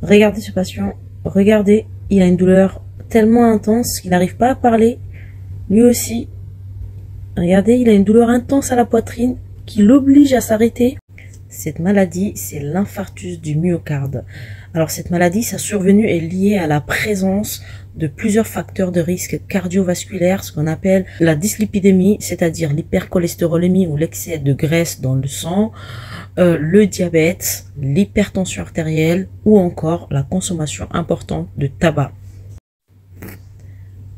Regardez ce patient, regardez, il a une douleur tellement intense qu'il n'arrive pas à parler. Lui aussi, regardez, il a une douleur intense à la poitrine qui l'oblige à s'arrêter. Cette maladie, c'est l'infarctus du myocarde. Alors cette maladie, sa survenue est liée à la présence de plusieurs facteurs de risque cardiovasculaire, ce qu'on appelle la dyslipidémie, c'est-à-dire l'hypercholestérolémie ou l'excès de graisse dans le sang, le diabète, l'hypertension artérielle ou encore la consommation importante de tabac.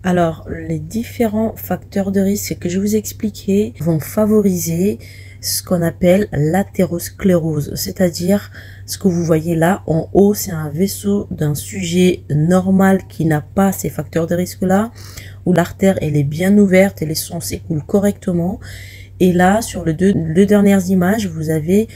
Alors, les différents facteurs de risque que je vous ai expliqués vont favoriser ce qu'on appelle l'athérosclérose, c'est-à-dire ce que vous voyez là en haut, c'est un vaisseau d'un sujet normal qui n'a pas ces facteurs de risque-là, où l'artère elle est bien ouverte et les sang s'écoulent correctement. Et là, sur les deux dernières images, vous avez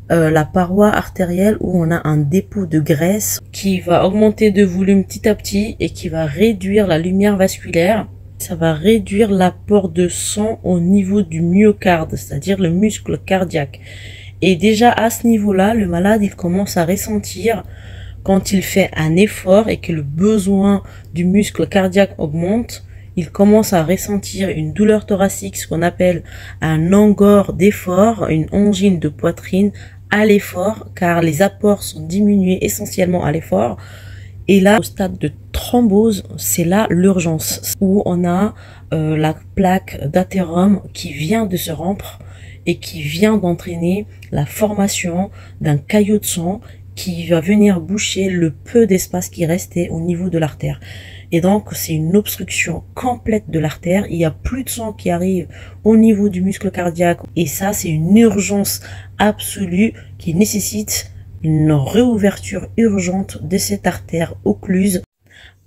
la paroi artérielle où on a un dépôt de graisse qui va augmenter de volume petit à petit et qui va réduire la lumière vasculaire. Ça va réduire l'apport de sang au niveau du myocarde, c'est-à-dire le muscle cardiaque. Et déjà à ce niveau-là, le malade il commence à ressentir quand il fait un effort et que le besoin du muscle cardiaque augmente, il commence à ressentir une douleur thoracique, ce qu'on appelle un angor d'effort, une angine de poitrine à l'effort, car les apports sont diminués essentiellement à l'effort. Et là, au stade de thrombose, c'est là l'urgence, où on a la plaque d'athérome qui vient de se rompre et qui vient d'entraîner la formation d'un caillot de sang qui va venir boucher le peu d'espace qui restait au niveau de l'artère. Et donc, c'est une obstruction complète de l'artère. Il n'y a plus de sang qui arrive au niveau du muscle cardiaque. Et ça, c'est une urgence absolue qui nécessite une réouverture urgente de cette artère occluse.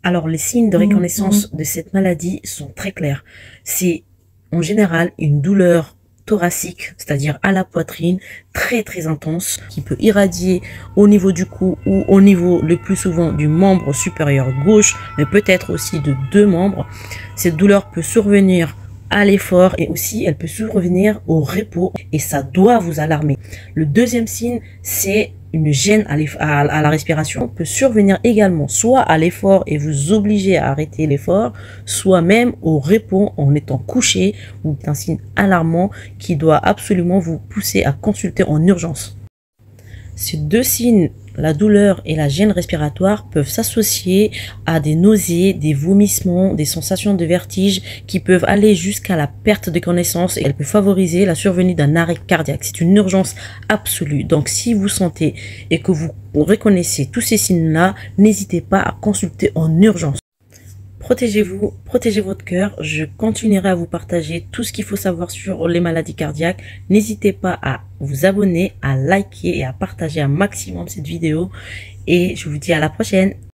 Alors, les signes de reconnaissance de cette maladie sont très clairs. C'est en général une douleur thoracique, c'est-à-dire à la poitrine, très très intense, qui peut irradier au niveau du cou ou au niveau le plus souvent du membre supérieur gauche, mais peut-être aussi de deux membres. Cette douleur peut survenir à l'effort et aussi elle peut survenir au repos et ça doit vous alarmer. Le deuxième signe, c'est une gêne à la respiration, peut survenir également soit à l'effort et vous obliger à arrêter l'effort, soit même au repos en étant couché, ou un signe alarmant qui doit absolument vous pousser à consulter en urgence. Ces deux signes, la douleur et la gêne respiratoire, peuvent s'associer à des nausées, des vomissements, des sensations de vertige qui peuvent aller jusqu'à la perte de connaissance et elle peut favoriser la survenue d'un arrêt cardiaque. C'est une urgence absolue. Donc si vous sentez et que vous reconnaissez tous ces signes-là, n'hésitez pas à consulter en urgence. Protégez-vous, protégez votre cœur. Je continuerai à vous partager tout ce qu'il faut savoir sur les maladies cardiaques. N'hésitez pas à vous abonner, à liker et à partager un maximum cette vidéo. Et je vous dis à la prochaine.